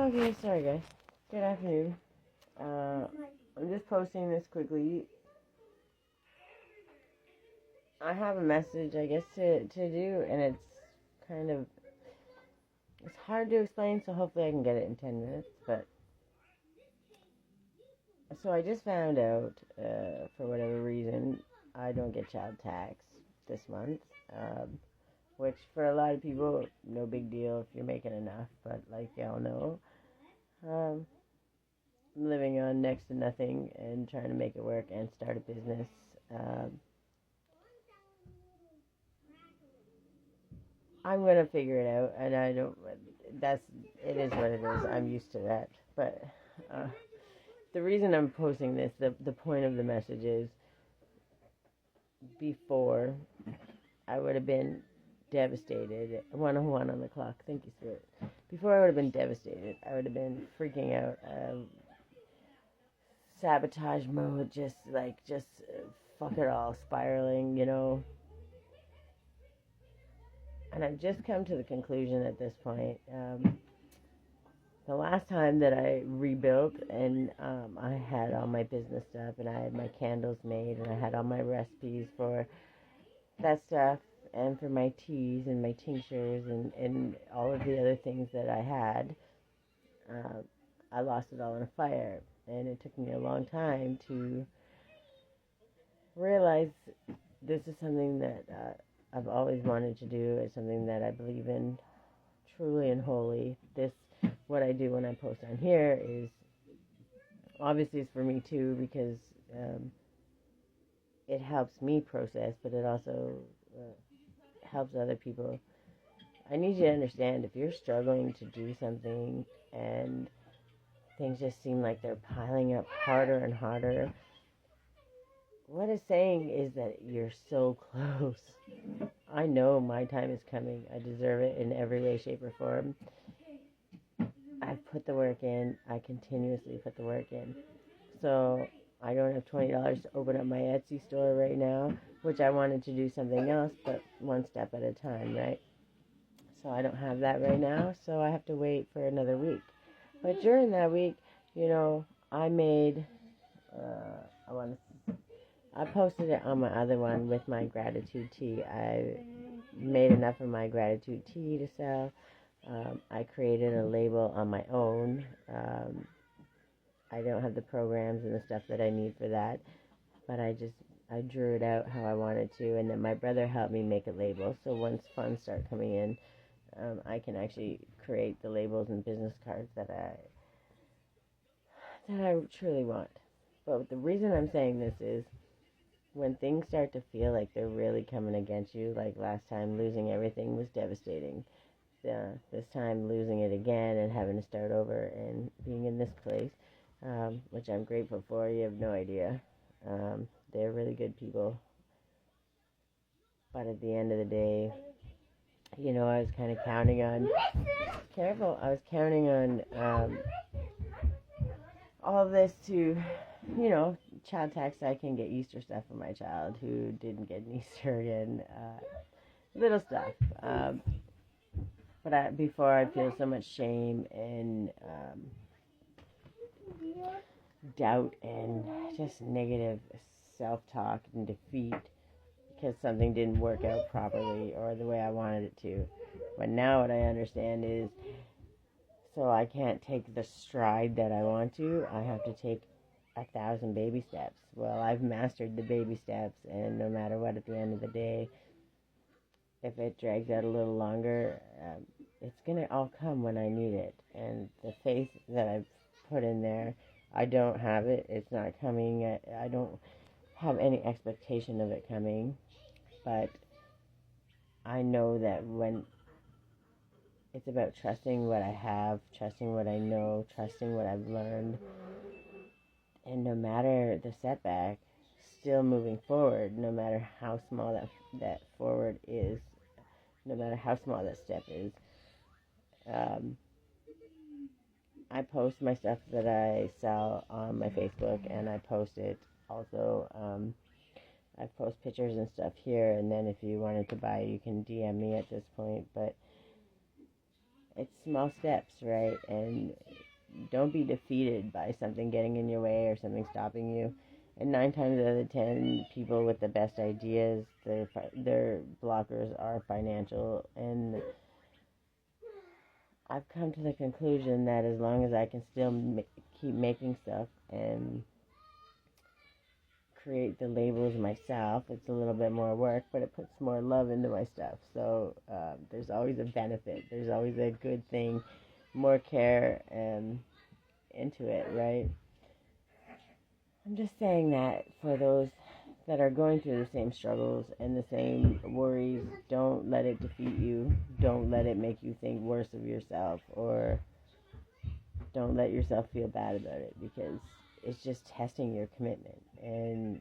Okay, sorry guys. Good afternoon. I'm just posting this quickly. I have a message, I guess, to do, and it's hard to explain, so hopefully I can get it in 10 minutes, so I just found out, for whatever reason, I don't get child tax this month, which for a lot of people, no big deal if you're making enough, but like y'all know, I'm living on next to nothing and trying to make it work and start a business. I'm gonna figure it out, and I don't. It is what it is. I'm used to that. But uh, the reason I'm posting this, the point of the message is, before I would have been devastated. 101 on the clock. Thank you, Spirit. Before I would have been devastated, I would have been freaking out, sabotage mode, just fuck it all, spiraling, And I've just come to the conclusion at this point. The last time that I rebuilt and I had all my business stuff and I had my candles made and I had all my recipes for that stuff and for my teas and my tinctures and all of the other things that I had, I lost it all in a fire. And it took me a long time to realize this is something that I've always wanted to do. It's something that I believe in truly and wholly. What I do when I post on here is obviously it's for me too, because it helps me process, but it also helps other people. I need you to understand, if you're struggling to do something and things just seem like they're piling up harder and harder, what it's saying is that you're so close. I know my time is coming. I deserve it in every way, shape, or form. I've put the work in. I continuously put the work in. So I don't have $20 to open up my Etsy store right now, which I wanted to do something else, but one step at a time, right? So I don't have that right now, so I have to wait for another week. But during that week, I made, I posted it on my other one with my gratitude tea. I made enough of my gratitude tea to sell. I created a label on my own. I don't have the programs and the stuff that I need for that, but I drew it out how I wanted to, and then my brother helped me make a label. So once funds start coming in, I can actually create the labels and business cards that I truly want. But the reason I'm saying this is, when things start to feel like they're really coming against you, like last time losing everything was devastating. This time losing it again and having to start over and being in this place, which I'm grateful for. You have no idea. They're really good people. But at the end of the day, I was kind of counting on, careful, I was counting on all this to, child tax, I can get Easter stuff for my child who didn't get an Easter, and little stuff. But before I feel so much shame and doubt and just negative self-talk and defeat because something didn't work out properly or the way I wanted it to. But now what I understand is, so I can't take the stride that I want to. I have to take 1,000 baby steps. Well, I've mastered the baby steps, and no matter what, at the end of the day, if it drags out a little longer, it's going to all come when I need it. And the faith that I've put in there, I don't have it. It's not coming. I don't have any expectation of it coming. But I know that when it's about trusting what I have, trusting what I know, trusting what I've learned, and no matter the setback, still moving forward, no matter how small that forward is, no matter how small that step is. I post my stuff that I sell on my Facebook, and I post it also. I post pictures and stuff here, and then if you wanted to buy, you can DM me at this point. But it's small steps, right? And don't be defeated by something getting in your way or something stopping you. And 9 times out of 10, people with the best ideas, their blockers are financial. And I've come to the conclusion that as long as I can still keep making stuff and create the labels myself, it's a little bit more work, but it puts more love into my stuff. So there's always a benefit. There's always a good thing, more care into it, right? I'm just saying that for those that are going through the same struggles and the same worries, don't let it defeat you. Don't let it make you think worse of yourself, or don't let yourself feel bad about it, because it's just testing your commitment. And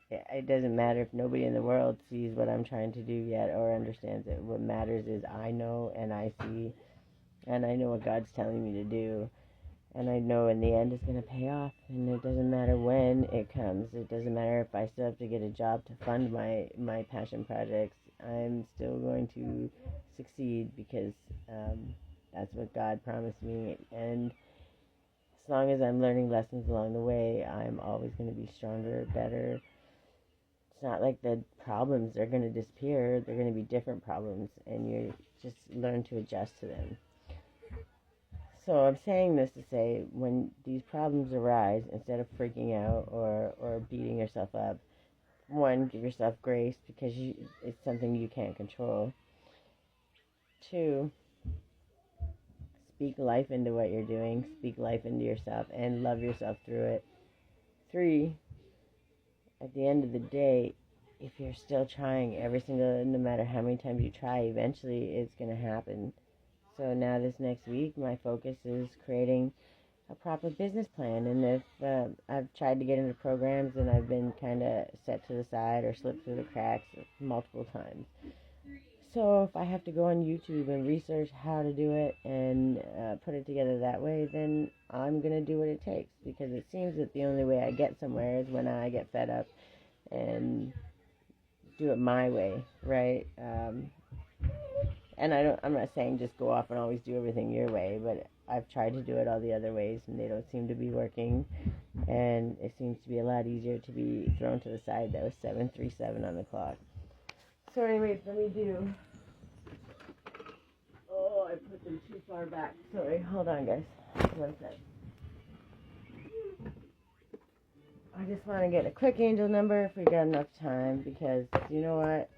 it doesn't matter if nobody in the world sees what I'm trying to do yet or understands it. What matters is I know and I see, and I know what God's telling me to do. And I know in the end it's going to pay off. And it doesn't matter when it comes. It doesn't matter if I still have to get a job to fund my passion projects. I'm still going to succeed, because that's what God promised me. And as long as I'm learning lessons along the way, I'm always going to be stronger, better. It's not like the problems are going to disappear. They're going to be different problems, and you just learn to adjust to them. So I'm saying this to say, when these problems arise, instead of freaking out or beating yourself up, one, give yourself grace, because it's something you can't control. 2, speak life into what you're doing, speak life into yourself, and love yourself through it. 3, at the end of the day, if you're still trying no matter how many times you try, eventually it's going to happen. So now this next week, my focus is creating a proper business plan. And if I've tried to get into programs and I've been kind of set to the side or slipped through the cracks multiple times. So if I have to go on YouTube and research how to do it and put it together that way, then I'm going to do what it takes, because it seems that the only way I get somewhere is when I get fed up and do it my way, right? And I'm not saying just go off and always do everything your way, but I've tried to do it all the other ways, and they don't seem to be working. And it seems to be a lot easier to be thrown to the side. That was 7:37 on the clock. So anyways, let me do... Oh, I put them too far back. Sorry, hold on, guys. 1 sec. I just want to get a quick angel number if we got enough time, because you know what?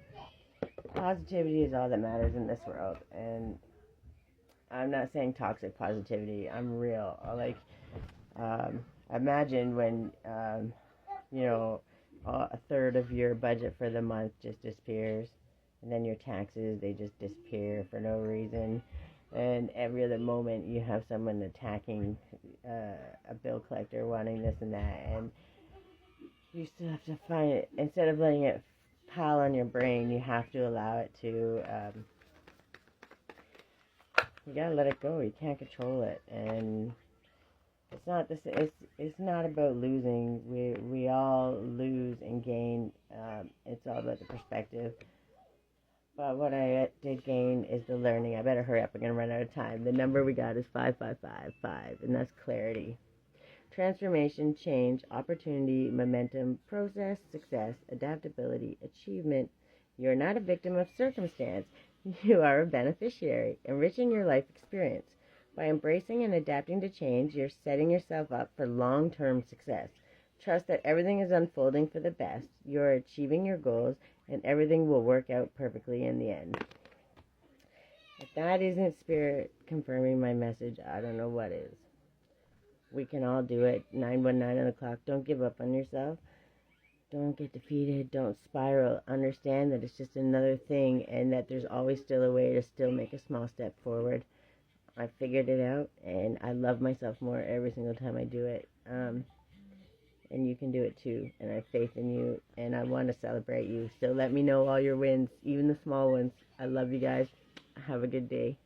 Positivity is all that matters in this world. And I'm not saying toxic positivity. I'm real. Imagine when, a third of your budget for the month just disappears, and then your taxes, they just disappear for no reason. And every other moment you have someone attacking a bill collector, wanting this and that, and you still have to find it. Instead of letting it pile on your brain, you have to allow it to, you gotta let it go. You can't control it. And it's not this. It's not about losing. We all lose and gain. It's all about the perspective. But what I did gain is the learning. I better hurry up. I'm gonna run out of time. The number we got is 5555, and that's clarity. Transformation, change, opportunity, momentum, process, success, adaptability, achievement. You are not a victim of circumstance. You are a beneficiary, enriching your life experience. By embracing and adapting to change, you're setting yourself up for long-term success. Trust that everything is unfolding for the best. You're achieving your goals, and everything will work out perfectly in the end. If that isn't spirit confirming my message, I don't know what is. We can all do it. 919 on the clock. Don't give up on yourself. Don't get defeated. Don't spiral. Understand that it's just another thing, and that there's always still a way to still make a small step forward. I figured it out, and I love myself more every single time I do it. And you can do it too. And I have faith in you, and I want to celebrate you. So let me know all your wins, even the small ones. I love you guys. Have a good day.